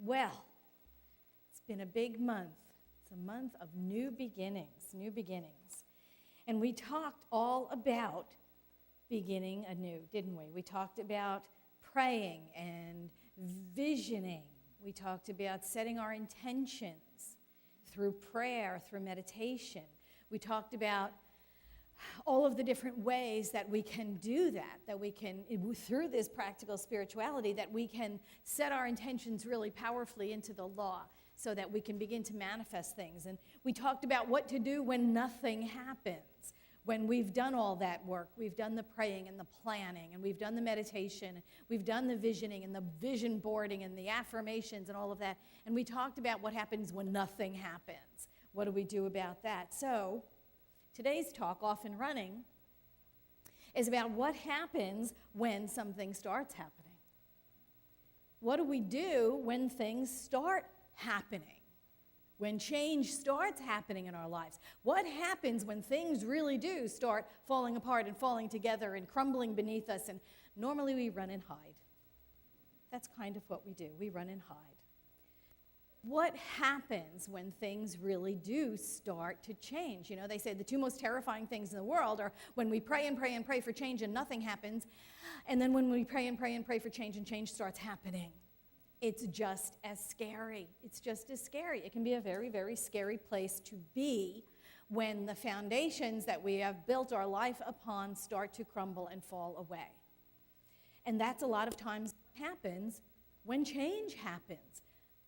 Well, it's been a big month. It's a month of new beginnings, new beginnings. And we talked all about beginning anew, didn't we? We talked about praying and visioning. We talked about setting our intentions through prayer, through meditation. We talked about all of the different ways that we can do that we can, through this practical spirituality, that we can set our intentions really powerfully into the law so that we can begin to manifest things. And we talked about what to do when nothing happens. When we've done all that work, we've done the praying and the planning, and we've done the meditation, we've done the visioning and the vision boarding and the affirmations and all of that. And we talked about what happens when nothing happens. What do we do about that? So today's talk, Off and Running, is about what happens when something starts happening. What do we do when things start happening? When change starts happening in our lives? What happens when things really do start falling apart and falling together and crumbling beneath us? And normally we run and hide. That's kind of what we do. We run and hide. What happens when things really do start to change? You know, they say the two most terrifying things in the world are when we pray and pray and pray for change and nothing happens, and then when we pray and pray and pray for change and change starts happening. It's just as scary. It's just as scary. It can be a very, very scary place to be when the foundations that we have built our life upon start to crumble and fall away. And that's a lot of times what happens when change happens.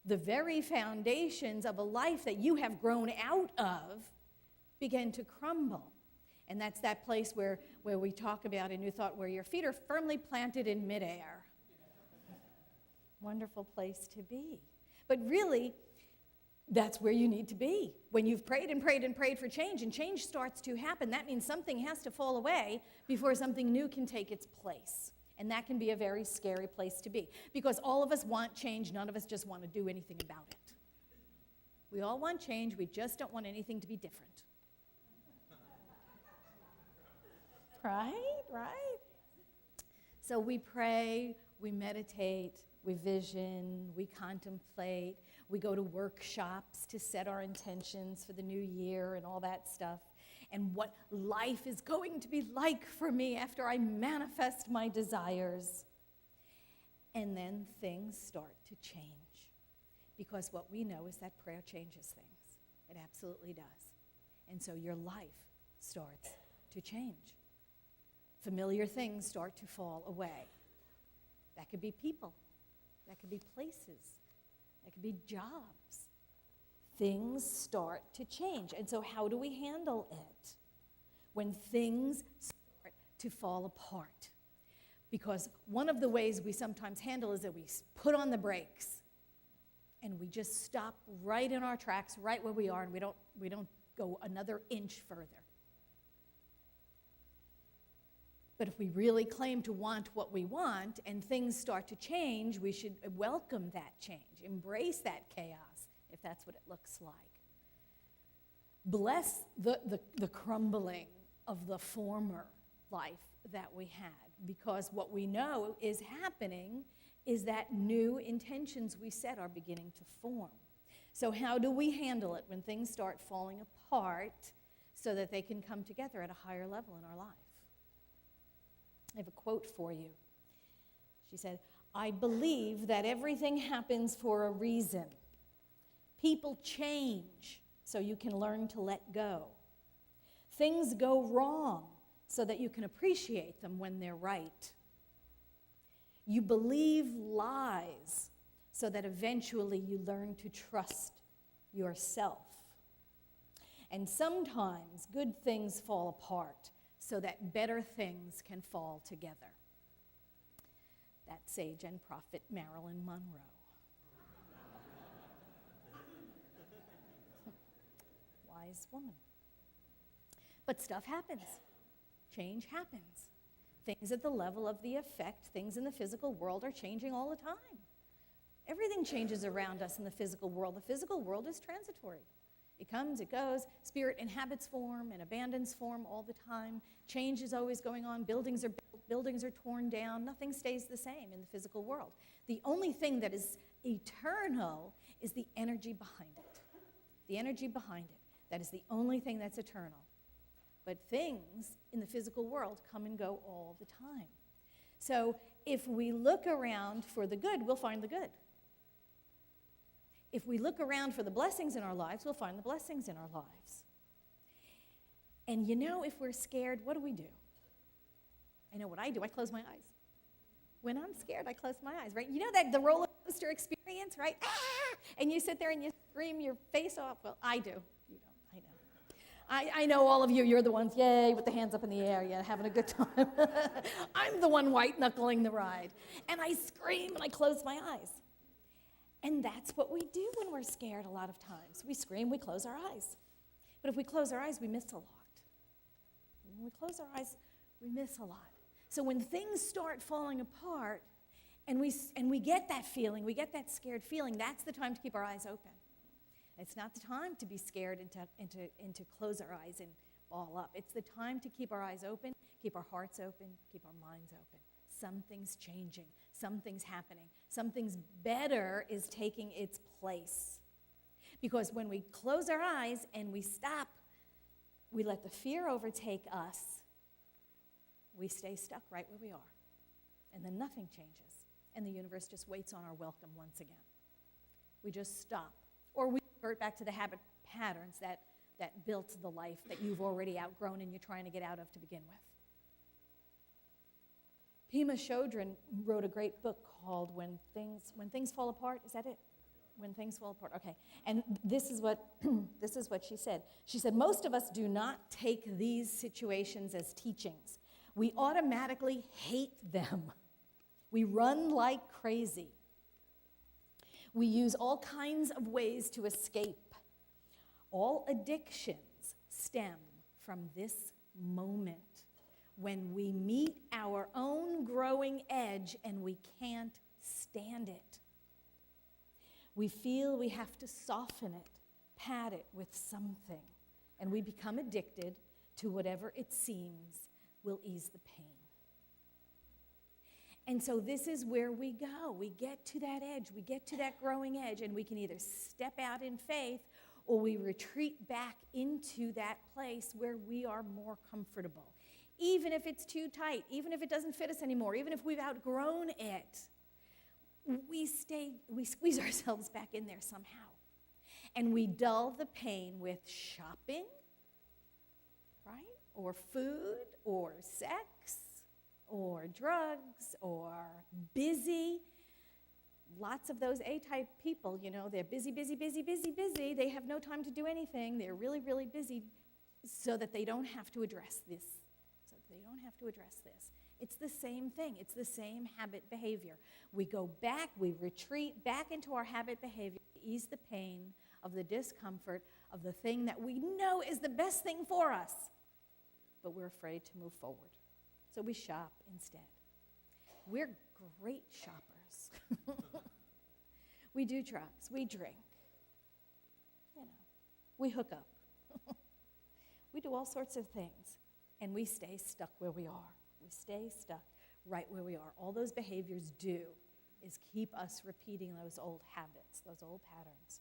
The very foundations of a life that you have grown out of begin to crumble. And that's that place where we talk about in New Thought, where your feet are firmly planted in midair. Wonderful place to be. But really, that's where you need to be. When you've prayed and prayed and prayed for change, and change starts to happen, that means something has to fall away before something new can take its place. And that can be a very scary place to be. Because all of us want change, none of us just want to do anything about it. We all want change, we just don't want anything to be different. Right? So we pray, we meditate, we vision, we contemplate, we go to workshops to set our intentions for the new year and all that stuff, and what life is going to be like for me after I manifest my desires. And then things start to change, because what we know is that prayer changes things. It absolutely does. And so your life starts to change. Familiar things start to fall away. That could be people. That could be places. That could be jobs. Things start to change. And so how do we handle it when things start to fall apart? Because one of the ways we sometimes handle is that we put on the brakes and we just stop right in our tracks, right where we are, and we don't go another inch further. But if we really claim to want what we want and things start to change, we should welcome that change, embrace that chaos, if that's what it looks like. Bless the crumbling of the former life that we had, because what we know is happening is that new intentions we set are beginning to form. So how do we handle it when things start falling apart so that they can come together at a higher level in our life? I have a quote for you. She said, "I believe that everything happens for a reason. People change so you can learn to let go. Things go wrong so that you can appreciate them when they're right. You believe lies so that eventually you learn to trust yourself. And sometimes good things fall apart so that better things can fall together." That sage and prophet Marilyn Monroe. Wise woman. But stuff happens. Change happens. Things at the level of the effect, things in the physical world are changing all the time. Everything changes around us in the physical world. The physical world is transitory. It comes, it goes. Spirit inhabits form and abandons form all the time. Change is always going on. Buildings are built, buildings are torn down. Nothing stays the same in the physical world. The only thing that is eternal is the energy behind it. The energy behind it. That is the only thing that's eternal. But things in the physical world come and go all the time. So if we look around for the good, we'll find the good. If we look around for the blessings in our lives, we'll find the blessings in our lives. And you know, if we're scared, what do? I know what I do. I close my eyes. When I'm scared, I close my eyes, right? You know that the roller coaster experience, right? Ah! And you sit there and you scream your face off. Well, I do. You don't. I know. I know all of you. You're the ones, yay, with the hands up in the air, yeah, having a good time. I'm the one white-knuckling the ride. And I scream and I close my eyes. And that's what we do when we're scared a lot of times. We scream, we close our eyes. But if we close our eyes, we miss a lot. When we close our eyes, we miss a lot. So when things start falling apart and we get that feeling, we get that scared feeling, that's the time to keep our eyes open. It's not the time to be scared and to close our eyes and ball up. It's the time to keep our eyes open, keep our hearts open, keep our minds open. Something's changing. Something's happening. Something's better is taking its place. Because when we close our eyes and we stop, we let the fear overtake us, we stay stuck right where we are. And then nothing changes. And the universe just waits on our welcome once again. We just stop. Or we revert back to the habit patterns that built the life that you've already outgrown and you're trying to get out of to begin with. Pema Chodron wrote a great book called When Things Fall Apart. Is that it? When Things Fall Apart. Okay. And this is what she said. She said, most of us do not take these situations as teachings. We automatically hate them. We run like crazy. We use all kinds of ways to escape. All addictions stem from this moment when we meet our own growing edge and we can't stand it. We feel we have to soften it, pat it with something, and we become addicted to whatever it seems will ease the pain. And so this is where we go. We get to that edge, we get to that growing edge, and we can either step out in faith or we retreat back into that place where we are more comfortable. Even if it's too tight, even if it doesn't fit us anymore, even if we've outgrown it, we squeeze ourselves back in there somehow. And we dull the pain with shopping, right? Or food, or sex, or drugs, or busy. Lots of those A-type people, you know, they're busy, busy, busy, busy, busy. They have no time to do anything. They're really, really busy so that they don't have to address this. It's the same thing. It's the same habit behavior. We go back, we retreat back into our habit behavior to ease the pain of the discomfort of the thing that we know is the best thing for us, but we're afraid to move forward. So we shop instead. We're great shoppers. We do drugs, we drink, we hook up. We do all sorts of things. And we stay stuck where we are. We stay stuck right where we are. All those behaviors do is keep us repeating those old habits, those old patterns.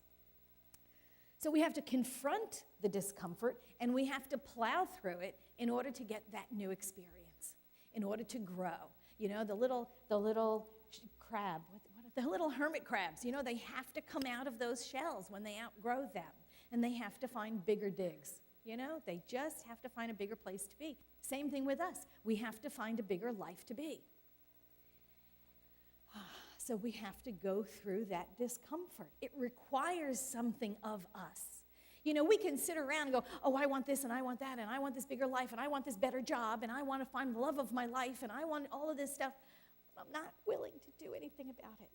So we have to confront the discomfort, and we have to plow through it in order to get that new experience, in order to grow. You know, the little crab, the little hermit crabs, you know, they have to come out of those shells when they outgrow them, and they have to find bigger digs. You know, they just have to find a bigger place to be. Same thing with us. We have to find a bigger life to be. So we have to go through that discomfort. It requires something of us. You know, we can sit around and go, oh, I want this and I want that and I want this bigger life and I want this better job and I want to find the love of my life and I want all of this stuff. But I'm not willing to do anything about it.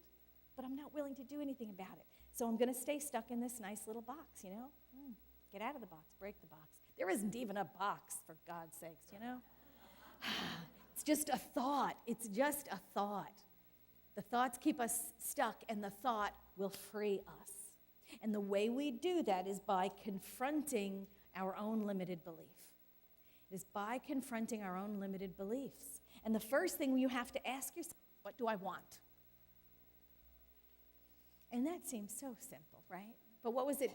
So I'm going to stay stuck in this nice little box, you know. Get out of the box, break the box. There isn't even a box, for God's sakes, you know? It's just a thought. The thoughts keep us stuck, and the thought will free us. And the way we do that is by confronting our own limited belief. It is by confronting our own limited beliefs. And the first thing you have to ask yourself, what do I want? And that seems so simple, right? But what was it?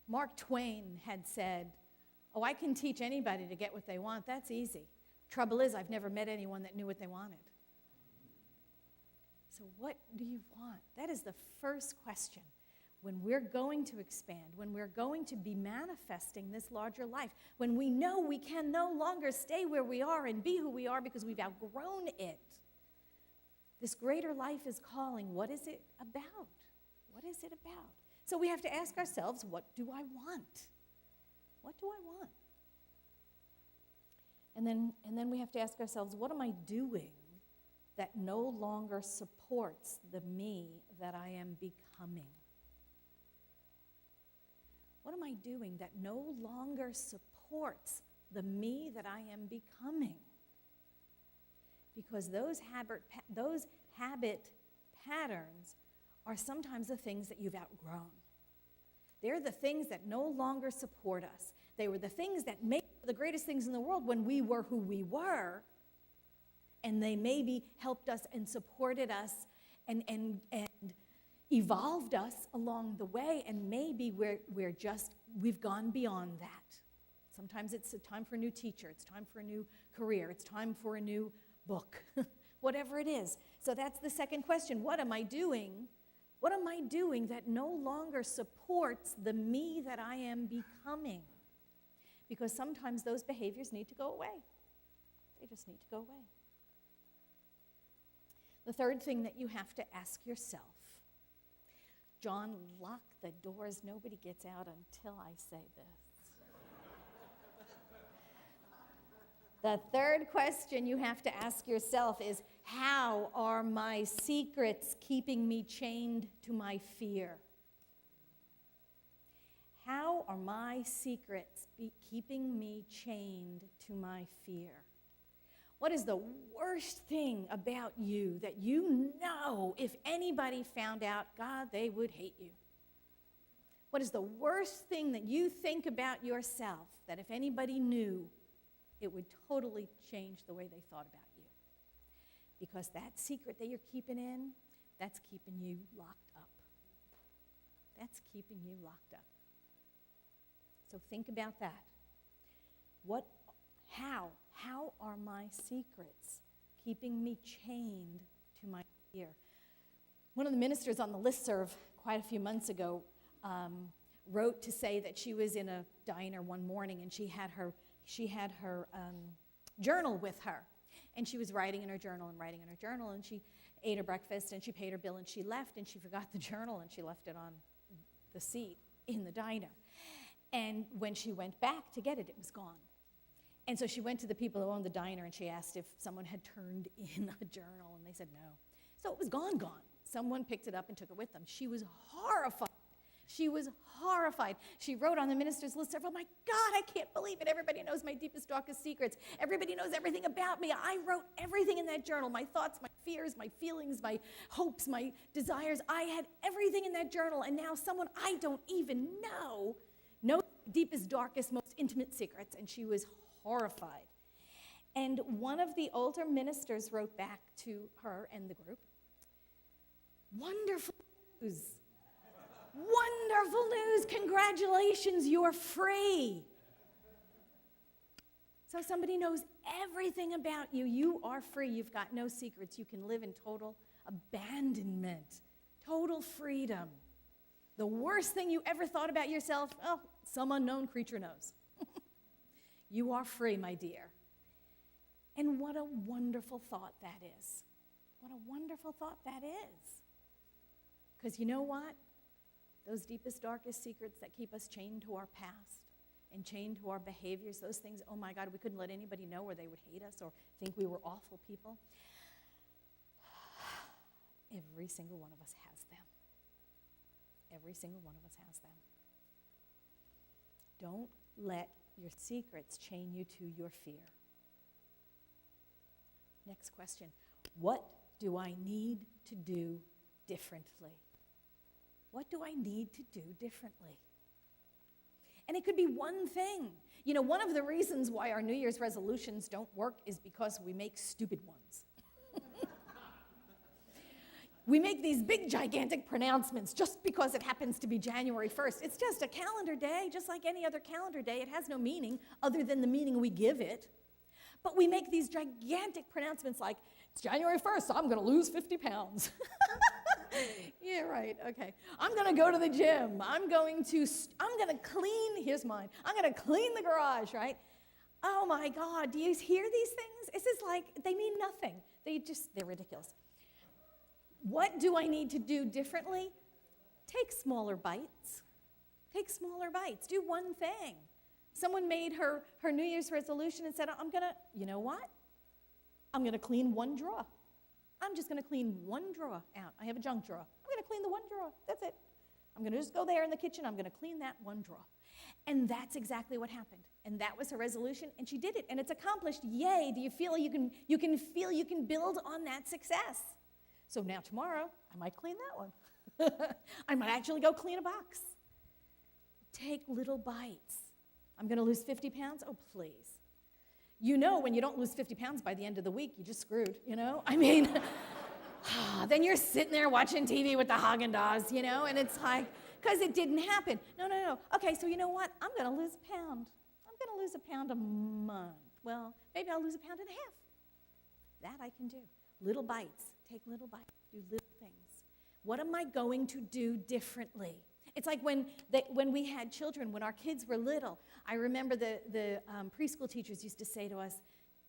Mark Twain had said, oh, I can teach anybody to get what they want. That's easy. Trouble is, I've never met anyone that knew what they wanted. So what do you want? That is the first question. When we're going to expand, when we're going to be manifesting this larger life, when we know we can no longer stay where we are and be who we are because we've outgrown it, this greater life is calling. What is it about? What is it about? So we have to ask ourselves, what do I want? What do I want? And then we have to ask ourselves, what am I doing that no longer supports the me that I am becoming? What am I doing that no longer supports the me that I am becoming? Because those habit patterns are sometimes the things that you've outgrown. They're the things that no longer support us. They were the things that made the greatest things in the world when we were who we were, and they maybe helped us and supported us and evolved us along the way, and maybe we've gone beyond that. Sometimes it's a time for a new teacher, it's time for a new career, it's time for a new book, whatever it is. So that's the second question. What am I doing? What am I doing that no longer supports the me that I am becoming? Because sometimes those behaviors need to go away. They just need to go away. The third thing that you have to ask yourself, John, lock the doors. Nobody gets out until I say this. The third question you have to ask yourself is, how are my secrets keeping me chained to my fear? How are my secrets keeping me chained to my fear? What is the worst thing about you that you know if anybody found out, God, they would hate you? What is the worst thing that you think about yourself that if anybody knew, it would totally change the way they thought about you? Because that secret that you're keeping in, that's keeping you locked up. That's keeping you locked up. So think about that. How are my secrets keeping me chained to my fear? One of the ministers on the listserv quite a few months ago wrote to say that she was in a diner one morning and she had her journal with her. And she was writing in her journal and she ate her breakfast and she paid her bill and she left and she forgot the journal and she left it on the seat in the diner. And when she went back to get it, it was gone. And so she went to the people who owned the diner and she asked if someone had turned in a journal, and they said no. So it was gone. Someone picked it up and took it with them. She was horrified. She wrote on the minister's list, oh my God, I can't believe it. Everybody knows my deepest, darkest secrets. Everybody knows everything about me. I wrote everything in that journal, my thoughts, my fears, my feelings, my hopes, my desires. I had everything in that journal, and now someone I don't even know knows my deepest, darkest, most intimate secrets, and she was horrified. And one of the older ministers wrote back to her and the group, wonderful news. Wonderful news. Congratulations, you're free. So somebody knows everything about you. You are free. You've got no secrets. You can live in total abandonment, total freedom. The worst thing you ever thought about yourself, oh, some unknown creature knows. You are free, my dear. And what a wonderful thought that is. What a wonderful thought that is. Because you know what? Those deepest, darkest secrets that keep us chained to our past and chained to our behaviors, those things, oh my God, we couldn't let anybody know or they would hate us or think we were awful people. Every single one of us has them. Every single one of us has them. Don't let your secrets chain you to your fear. Next question. What do I need to do differently? What do I need to do differently? And it could be one thing. You know, one of the reasons why our New Year's resolutions don't work is because we make stupid ones. We make these big, gigantic pronouncements just because it happens to be January 1st. It's just a calendar day, just like any other calendar day. It has no meaning other than the meaning we give it. But we make these gigantic pronouncements like, it's January 1st, so I'm going to lose 50 pounds. Yeah, right, okay. I'm going to go to the gym. I'm going to clean, here's mine. I'm going to clean the garage, right? Oh my God, do you hear these things? It's just like, they mean nothing. They're ridiculous. What do I need to do differently? Take smaller bites. Take smaller bites. Do one thing. Someone made her New Year's resolution and said, you know what? I'm going to clean one drawer. I'm just going to clean one drawer out. I have a junk drawer. I'm going to clean the one drawer. That's it. I'm going to just go there in the kitchen. I'm going to clean that one drawer. And that's exactly what happened. And that was her resolution, and she did it, and it's accomplished. Yay! Do you feel you can build on that success? So now tomorrow, I might clean that one. I might actually go clean a box. Take little bites. I'm going to lose 50 pounds? Oh, please. You know when you don't lose 50 pounds by the end of the week, you're just screwed, you know? I mean, then you're sitting there watching TV with the Haagen-Dazs, you know? And it's like, because it didn't happen. No. Okay, so you know what? I'm going to lose a pound. I'm going to lose a pound a month. Well, maybe I'll lose a pound and a half. That I can do. Little bites. Take little bites. Do little things. What am I going to do differently? It's like when we had children, when our kids were little, I remember the preschool teachers used to say to us,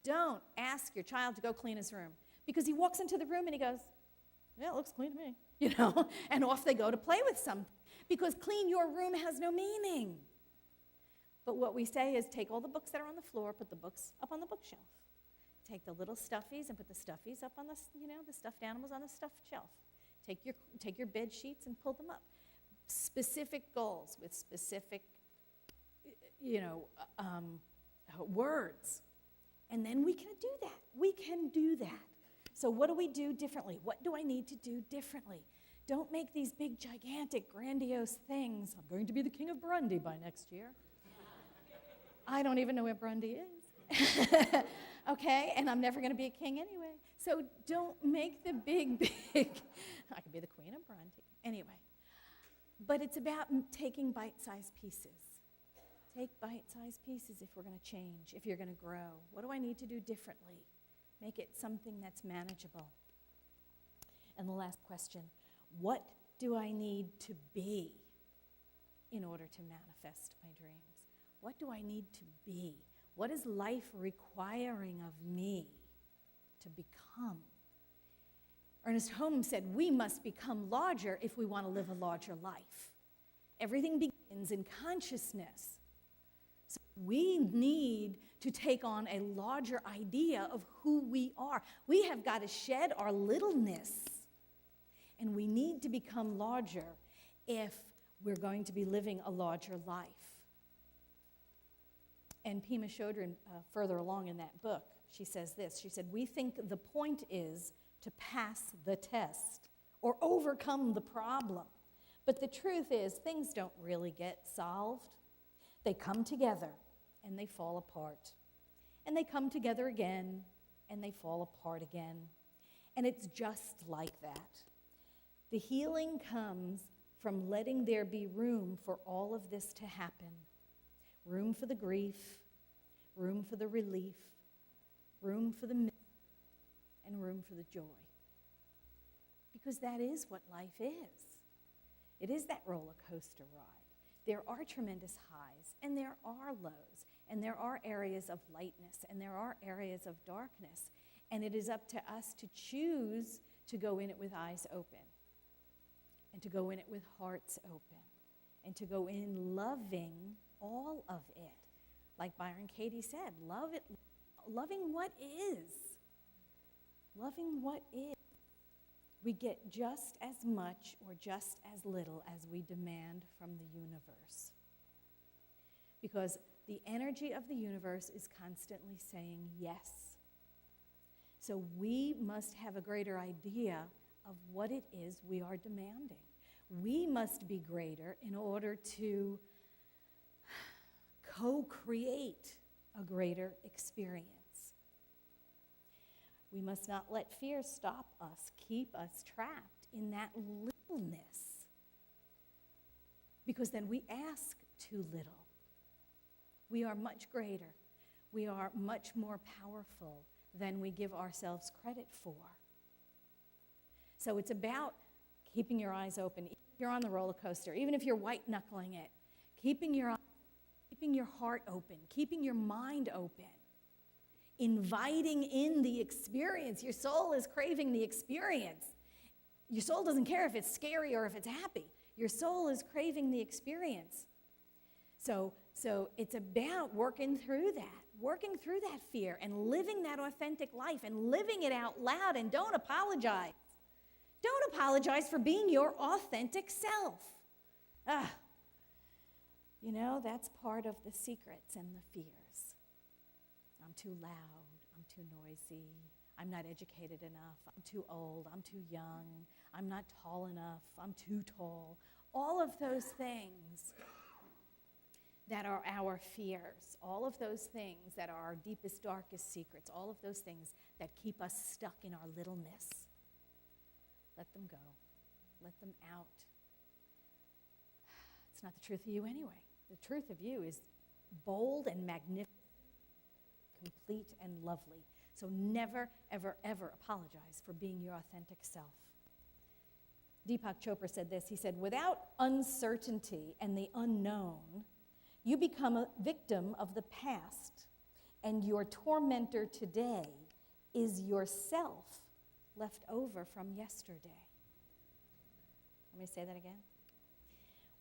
don't ask your child to go clean his room. Because he walks into the room and he goes, yeah, it looks clean to me, you know? And off they go to play with something. Because clean your room has no meaning. But what we say is take all the books that are on the floor, put the books up on the bookshelf. Take the little stuffies and put the stuffies up on the stuffed animals on the stuffed shelf. Take your bed sheets and pull them up. Specific goals with specific, words. And then we can do that. We can do that. So what do we do differently? What do I need to do differently? Don't make these big, gigantic, grandiose things. I'm going to be the king of Burundi by next year. I don't even know where Burundi is. Okay, and I'm never going to be a king anyway. So don't make the big, I could be the queen of Burundi. Anyway. But it's about taking bite-sized pieces. Take bite-sized pieces if we're going to change, if you're going to grow. What do I need to do differently? Make it something that's manageable. And the last question, what do I need to be in order to manifest my dreams? What do I need to be? What is life requiring of me to become? Ernest Holmes said, we must become larger if we want to live a larger life. Everything begins in consciousness. So we need to take on a larger idea of who we are. We have got to shed our littleness, and we need to become larger if we're going to be living a larger life. And Pema Chodron, further along in that book, she says this. She said, we think the point is to pass the test or overcome the problem. But the truth is, things don't really get solved. They come together and they fall apart. And they come together again and they fall apart again. And it's just like that. The healing comes from letting there be room for all of this to happen. Room for the grief, room for the relief, room for the mystery, and room for the joy. Because that is what life is. It is that roller coaster ride. There are tremendous highs, and there are lows, and there are areas of lightness, and there are areas of darkness. And it is up to us to choose to go in it with eyes open, and to go in it with hearts open, and to go in loving all of it. Like Byron Katie said, love it, loving what is. Loving what is. We get just as much or just as little as we demand from the universe. Because the energy of the universe is constantly saying yes. So we must have a greater idea of what it is we are demanding. We must be greater in order to co-create a greater experience. We must not let fear stop us, keep us trapped in that littleness, because then we ask too little. We are much greater. We are much more powerful than we give ourselves credit for. So it's about keeping your eyes open. Even if you're on the roller coaster, even if you're white-knuckling it, keeping your heart open, keeping your mind open, inviting in the experience. Your soul is craving the experience. Your soul doesn't care if it's scary or if it's happy. Your soul is craving the experience. So it's about working through that fear and living that authentic life and living it out loud, and don't apologize. Don't apologize for being your authentic self. That's part of the secrets and the fears. I'm too loud, I'm too noisy, I'm not educated enough, I'm too old, I'm too young, I'm not tall enough, I'm too tall. All of those things that are our fears, all of those things that are our deepest, darkest secrets, all of those things that keep us stuck in our littleness. Let them go. Let them out. It's not the truth of you anyway. The truth of you is bold and magnificent, complete and lovely. So never, ever, ever apologize for being your authentic self. Deepak Chopra said this. He said, without uncertainty and the unknown, you become a victim of the past, and your tormentor today is yourself left over from yesterday. Let me say that again.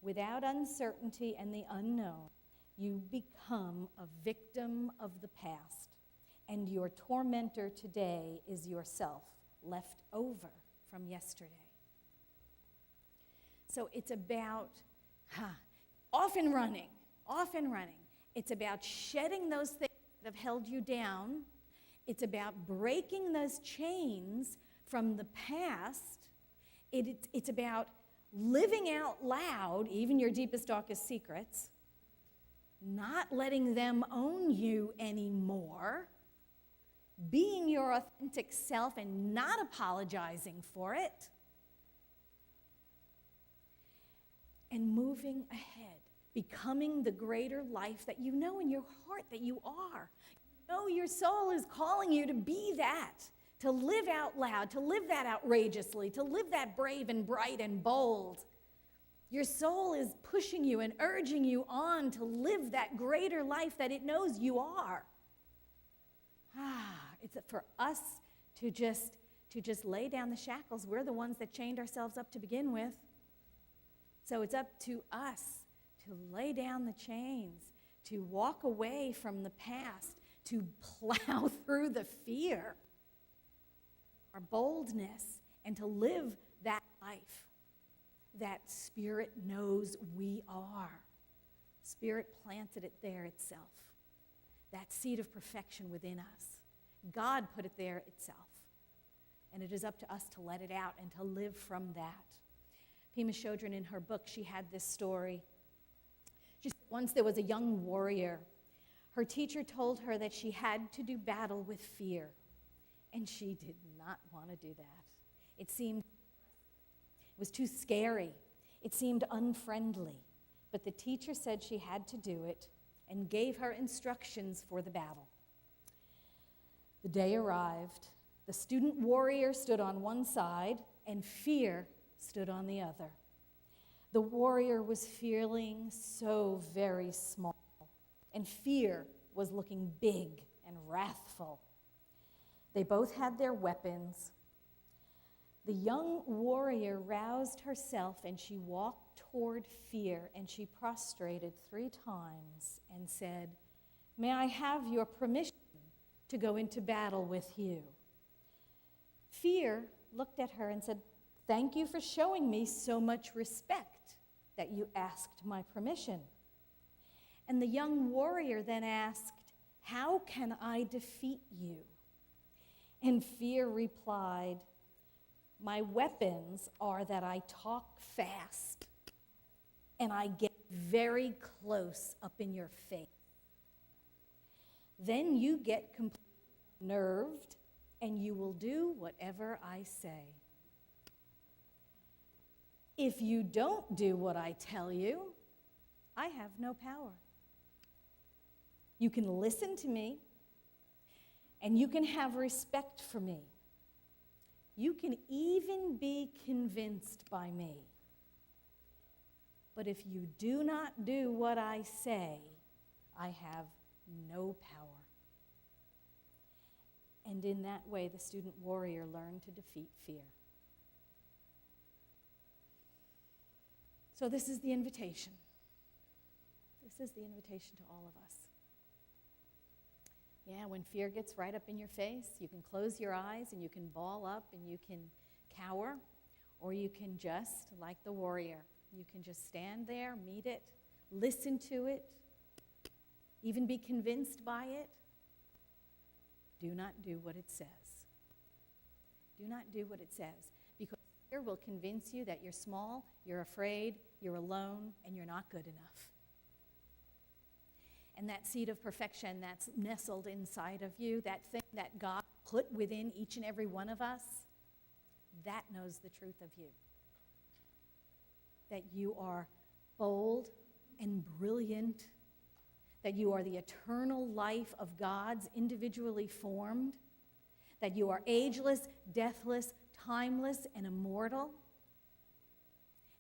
Without uncertainty and the unknown, you become a victim of the past, and your tormentor today is yourself left over from yesterday. So it's about often running. It's about shedding those things that have held you down. It's about breaking those chains from the past. It's about living out loud, even your deepest, darkest secrets, not letting them own you anymore, being your authentic self and not apologizing for it, and moving ahead, becoming the greater life that you know in your heart that you are. You know your soul is calling you to be that, to live out loud, to live that outrageously, to live that brave and bright and bold. Your soul is pushing you and urging you on to live that greater life that it knows you are. It's for us to just lay down the shackles. We're the ones that chained ourselves up to begin with. So it's up to us to lay down the chains, to walk away from the past, to plow through the fear, our boldness, and to live that life that Spirit knows we are. Spirit planted it there itself, that seed of perfection within us. God put it there itself, and it is up to us to let it out and to live from that. Pema Chodron, in her book, she had this story. She said, once there was a young warrior. Her teacher told her that she had to do battle with fear, and she did not want to do that. It was too scary. It seemed unfriendly, but the teacher said she had to do it and gave her instructions for the battle. The day arrived. The student warrior stood on one side, and fear stood on the other. The warrior was feeling so very small, and fear was looking big and wrathful. They both had their weapons. The young warrior roused herself, and she walked toward fear, and she prostrated 3 times and said, "May I have your permission to go into battle with you?" Fear looked at her and said, "Thank you for showing me so much respect that you asked my permission." And the young warrior then asked, "How can I defeat you?" And fear replied, My weapons are that I talk fast and I get very close up in your face. Then you get completely nerved and you will do whatever I say. If you don't do what I tell you, I have no power. You can listen to me and you can have respect for me. You can even be convinced by me. But if you do not do what I say, I have no power. And in that way, the student warrior learned to defeat fear. So this is the invitation. This is the invitation to all of us. Yeah, when fear gets right up in your face, you can close your eyes and you can ball up and you can cower, or you can just, like the warrior, you can just stand there, meet it, listen to it, even be convinced by it. Do not do what it says. Do not do what it says, because fear will convince you that you're small, you're afraid, you're alone, and you're not good enough. And that seed of perfection that's nestled inside of you, that thing that God put within each and every one of us, that knows the truth of you. That you are bold and brilliant, that you are the eternal life of God's individually formed, that you are ageless, deathless, timeless, and immortal,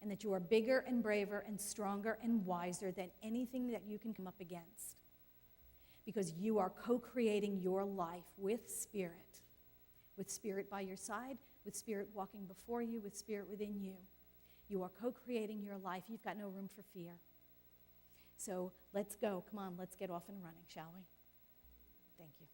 and that you are bigger and braver and stronger and wiser than anything that you can come up against. Because you are co-creating your life with Spirit by your side, with Spirit walking before you, with Spirit within you. You are co-creating your life. You've got no room for fear. So let's go. Come on, let's get off and running, shall we? Thank you.